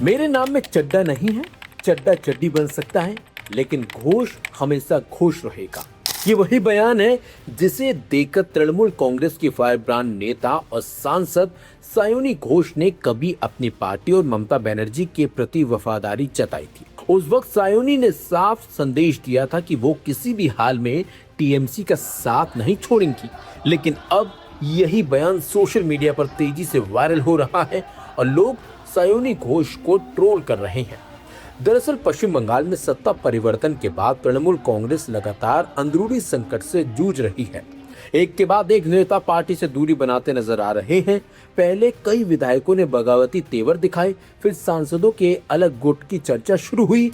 मेरे नाम में चड्डा नहीं है, चड्डा चड्डी बन सकता है, लेकिन घोष हमेशा घोष रहेगा। ये वही बयान है जिसे देकर तृणमूल कांग्रेस की फायर ब्रांड नेता और सांसद सायोनी घोष ने कभी अपनी पार्टी और ममता बनर्जी के प्रति वफादारी जताई थी। उस वक्त सायोनी ने साफ संदेश दिया था कि वो किसी भी हाल में टीएमसी का साथ नहीं छोड़ेंगी, लेकिन अब यही बयान सोशल मीडिया पर तेजी से वायरल हो रहा है और लोग सायोनी घोष को ट्रोल कर रहे हैं। दरअसल पश्चिम बंगाल में सत्ता परिवर्तन के बाद तृणमूल कांग्रेस लगातार अंदरूनी संकट से जूझ रही है। एक के बाद एक नेता पार्टी से दूरी बनाते नजर आ रहे हैं। पहले कई विधायकों ने बगावती तेवर दिखाए, फिर सांसदों के अलग गुट की चर्चा शुरू हुई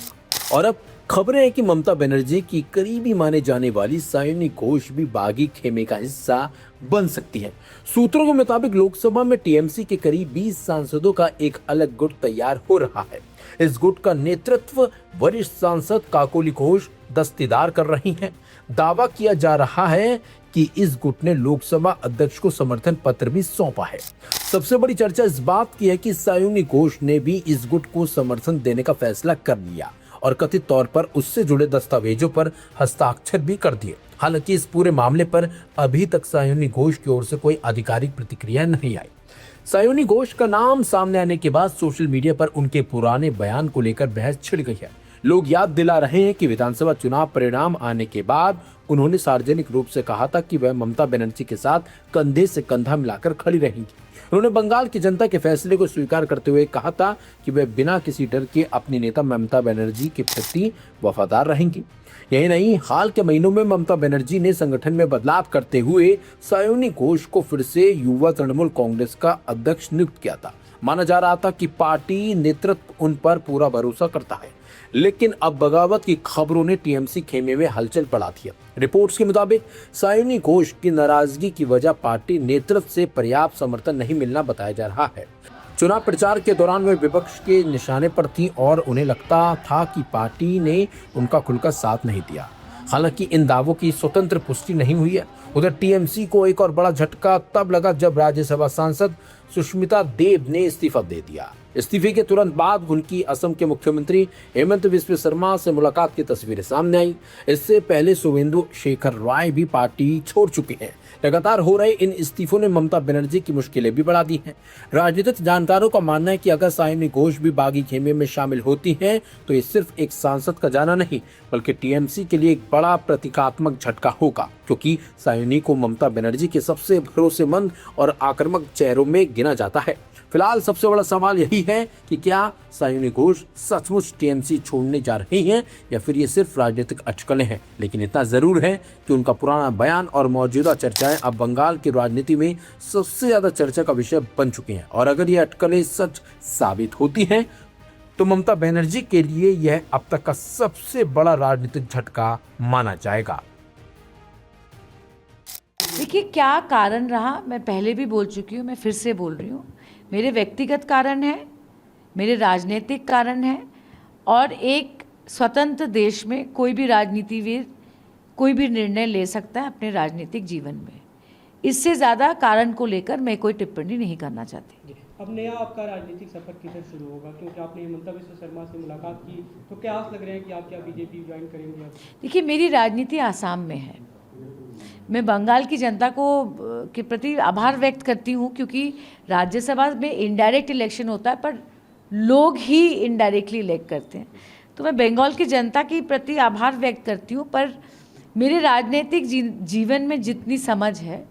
और अब खबरें हैं कि ममता बनर्जी की करीबी माने जाने वाली सायोनी घोष भी बागी खेमे का हिस्सा बन सकती है। सूत्रों के मुताबिक लोकसभा में टीएमसी के करीब 20 सांसदों का एक अलग गुट तैयार हो रहा है। इस गुट का नेतृत्व वरिष्ठ सांसद काकोली घोष दस्तीदार कर रही हैं। दावा किया जा रहा है कि इस गुट ने लोकसभा अध्यक्ष को समर्थन पत्र भी सौंपा है। सबसे बड़ी चर्चा इस बात की है कि सायोनी घोष ने भी इस गुट को समर्थन देने का फैसला कर लिया और कथित तौर पर उससे जुड़े दस्तावेजों पर हस्ताक्षर भी कर दिए। हालांकि इस पूरे मामले पर अभी तक सायोनी घोष की ओर से कोई आधिकारिक प्रतिक्रिया नहीं आई। सायोनी घोष का नाम सामने आने के बाद सोशल मीडिया पर उनके पुराने बयान को लेकर बहस छिड़ गई है। लोग याद दिला रहे हैं कि विधानसभा चुनाव परिणाम आने के बाद उन्होंने सार्वजनिक रूप से कहा था कि वह ममता बनर्जी के साथ कंधे से कंधा मिलाकर खड़ी रहेंगी। उन्होंने बंगाल की जनता के फैसले को स्वीकार करते हुए कहा था कि वह बिना किसी डर के अपनी नेता ममता बनर्जी के प्रति वफादार रहेंगी। यही नहीं, हाल के महीनों में ममता बनर्जी ने संगठन में बदलाव करते हुए सायोनी घोष को फिर से युवा तृणमूल कांग्रेस का अध्यक्ष नियुक्त किया था। माना जा रहा था कि पार्टी नेतृत्व उन पर पूरा भरोसा करता है, लेकिन अब बगावत की खबरों ने टीएमसी खेमे में हलचल बढ़ा दी है। रिपोर्ट्स के मुताबिक सायोनी घोष की नाराजगी की वजह पार्टी नेतृत्व से पर्याप्त समर्थन नहीं मिलना बताया जा रहा है। चुनाव प्रचार के दौरान वे विपक्ष के निशाने पर थी और उन्हें लगता था कि पार्टी ने उनका खुलकर साथ नहीं दिया। हालांकि इन दावों की स्वतंत्र पुष्टि नहीं हुई है। उधर टीएमसी को एक और बड़ा झटका तब लगा जब राज्यसभा सांसद सुष्मिता देव ने इस्तीफा दे दिया। इस्तीफे के तुरंत बाद उनकी असम के मुख्यमंत्री हेमंत बिस्व शर्मा से मुलाकात की तस्वीरें सामने आई। इससे पहले शुवेंदु शेखर राय भी पार्टी छोड़ चुके हैं। लगातार हो रहे इन इस्तीफों ने ममता बनर्जी की मुश्किलें भी बढ़ा दी हैं। राजनीतिक जानकारों का मानना है कि अगर सायोनी घोष भी बागी खेमे में शामिल होती हैं तो ये सिर्फ एक सांसद का जाना नहीं, बल्कि टीएमसी के लिए एक बड़ा प्रतीकात्मक झटका होगा, क्योंकि सायोनी को ममता बनर्जी के सबसे भरोसेमंद और आक्रामक चेहरों में गिना जाता है। फिलहाल सबसे बड़ा सवाल यही है कि क्या सायोनी घोष सचमुच टीएमसी छोड़ने जा रही हैं या फिर ये सिर्फ राजनीतिक अटकलें हैं। लेकिन इतना जरूर है कि उनका पुराना बयान और मौजूदा चर्चाएं अब बंगाल की राजनीति में सबसे ज्यादा चर्चा का विषय बन चुकी हैं। और अगर ये अटकलें सच साबित होती हैं तो ममता बनर्जी के लिए यह अब तक का सबसे बड़ा राजनीतिक झटका माना जाएगा। देखिए, क्या कारण रहा, मैं पहले भी बोल चुकी हूँ, मैं फिर से बोल रही हूँ। मेरे व्यक्तिगत कारण है, मेरे राजनीतिक कारण है, और एक स्वतंत्र देश में कोई भी राजनीतिविद कोई भी निर्णय ले सकता है अपने राजनीतिक जीवन में। इससे ज़्यादा कारण को लेकर मैं कोई टिप्पणी नहीं करना चाहती। अब नया आपका राजनीतिक सफर किधर शुरू होगा, क्योंकि आपने हेमंत बिस्व शर्मा से मुलाकात की, तो क्या आस लग रहे हैं कि आप क्या बीजेपी ज्वाइन करेंगे? देखिए, मेरी राजनीति आसाम में है। मैं बंगाल की जनता को के प्रति आभार व्यक्त करती हूँ, क्योंकि राज्यसभा में इनडायरेक्ट इलेक्शन होता है पर लोग ही इनडायरेक्टली इलेक्ट करते हैं। तो मैं बंगाल की जनता के प्रति आभार व्यक्त करती हूँ, पर मेरे राजनीतिक जीवन में जितनी समझ है,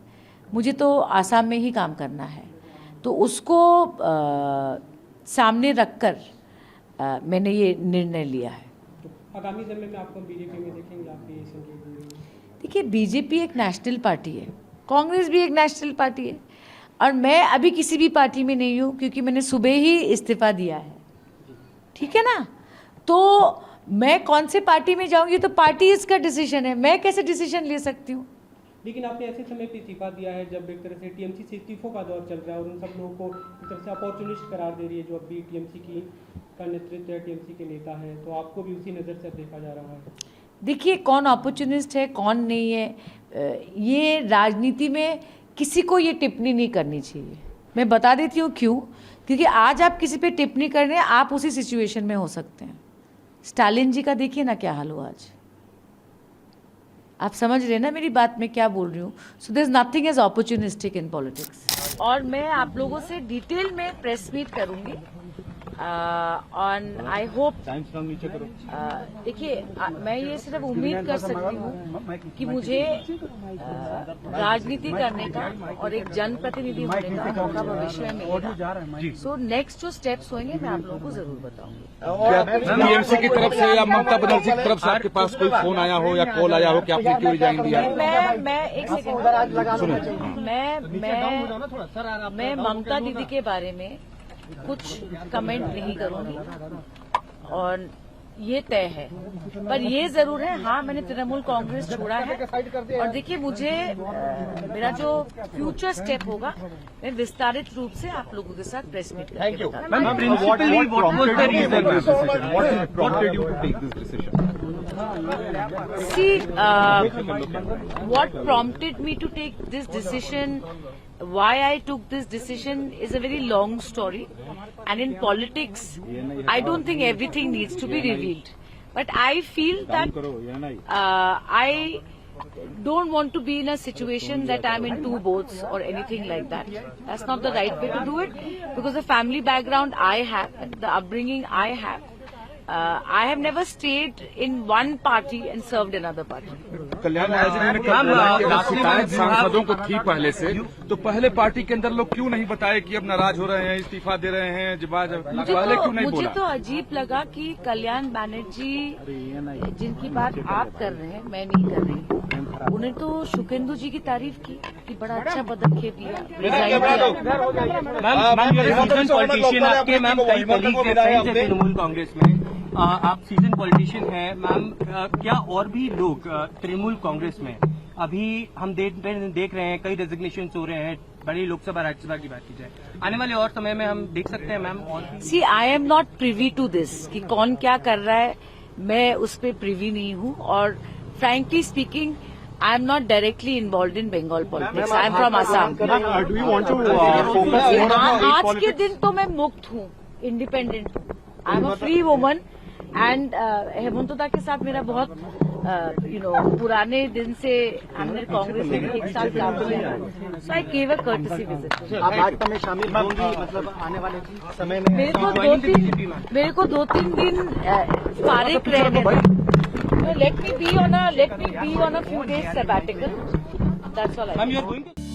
मुझे तो आसाम में ही काम करना है। तो उसको सामने रखकर मैंने ये निर्णय लिया है। तो आगामी समय में आपको बीजेपी में देखेंगे? आपके देखिए, बीजेपी एक नेशनल पार्टी है, कांग्रेस भी एक नेशनल पार्टी है, और मैं अभी किसी भी पार्टी में नहीं हूँ, क्योंकि मैंने सुबह ही इस्तीफा दिया है। ठीक है ना? तो मैं कौन से पार्टी में जाऊँगी तो पार्टी इसका डिसीजन है, मैं कैसे डिसीजन ले सकती हूँ? लेकिन आपने ऐसे समय पे इस्तीफा दिया है जब एक तरह से टीएमसी से इस्तीफों का दौर चल रहा है और उन सब लोगों को एक तरह से अपॉर्चुनिस्ट करार दे रही है जो अभी टीएमसी की का नेतृत्व है, टीएमसी के नेता है, तो आपको भी उसी नज़र से देखा जा रहा है। देखिए, कौन अपॉर्चुनिस्ट है कौन नहीं है, ये राजनीति में किसी को ये टिप्पणी नहीं करनी चाहिए। मैं बता देती हूँ क्यों, क्योंकि आज आप किसी पे टिप्पणी कर रहे हैं, आप उसी सिचुएशन में हो सकते हैं। स्टालिन जी का देखिए ना क्या हाल हुआ आज। आप समझ रहे हैं ना मेरी बात में क्या बोल रही हूँ। So there is nothing as opportunistic in politics. और मैं आप लोगों से डिटेल में प्रेस मीट करूंगी ऑन आई होप। देखिए मैं ये सिर्फ उम्मीद कर सकती हूँ कि मुझे राजनीति करने का और एक जनप्रतिनिधि होने का मौका भविष्य में मिलेगा। सो नेक्स्ट जो स्टेप्स होंगे मैं आप लोगों को जरूर बताऊंगी। टीएमसी की तरफ से या ममता बनर्जी की तरफ से आपके पास कोई फोन आया हो या कॉल आया हो कि आपने क्यों रिजाइन दिया? मैं एक सेकंड, मैं ममता दीदी के बारे में कुछ कमेंट नहीं करूंगी और ये तय है। पर ये जरूर है, हाँ मैंने तृणमूल कांग्रेस छोड़ा है और देखिए मुझे मेरा जो फ्यूचर स्टेप होगा मैं विस्तारित रूप से आप लोगों के साथ प्रेस मीट करके See, what prompted me to take this decision, why I took this decision is a very long story, and in politics I don't think everything needs to be revealed, but I feel that I don't want to be in a situation that I'm in two boats or anything like that. That's not the right way to do it, because the family background I have and the upbringing I have, I have never stayed in one party and served another party. कल्याण जी ने कहा कि शिकायत सांसदों को थी पहले से, तो पहले पार्टी के अंदर लोग क्यों नहीं बताए कि अब नाराज हो रहे हैं, इस्तीफा दे रहे हैं, पहले क्यों नहीं बोला? मुझे तो अजीब लगा कि कल्याण बनर्जी जिनकी बात आप कर रहे हैं मैं नहीं कर रही हूँ, उन्हें तो शुकेंदु जी की तारीफ की कि बड़ा अच्छा पदक्षेप लिया, रिजाइन किया। मैम कई कलीग हैं तृणमूल कांग्रेस में, आप सीजन पॉलिटिशियन हैं मैम, क्या और भी लोग तृणमूल कांग्रेस में अभी हम देख रहे हैं कई रेजिग्नेशन हो रहे हैं, बड़ी लोकसभा राज्यसभा की बात की जाए, आने वाले और समय में हम देख सकते हैं मैम? और see I am not privy to this कि कौन क्या कर रहा है, मैं उस पर प्रिवी नहीं हूँ और frankly speaking I am not directly involved in Bengal politics. I am from Assam. Do you want to आज के दिन तो मैं मुक्त हूँ, इंडिपेंडेंट हूँ, I am a free woman and Hemantda के साथ मेरा बहुत पुराने दिन से हमने कांग्रेस में एक साथ काम किया, so I gave a courtesy visit. आप भाजपा में शामिल होंगी मतलब आने वाले समय में? मेरे को दो तीन दिन फारिग रहने, let me be on a few days sabbatical. That's all I think.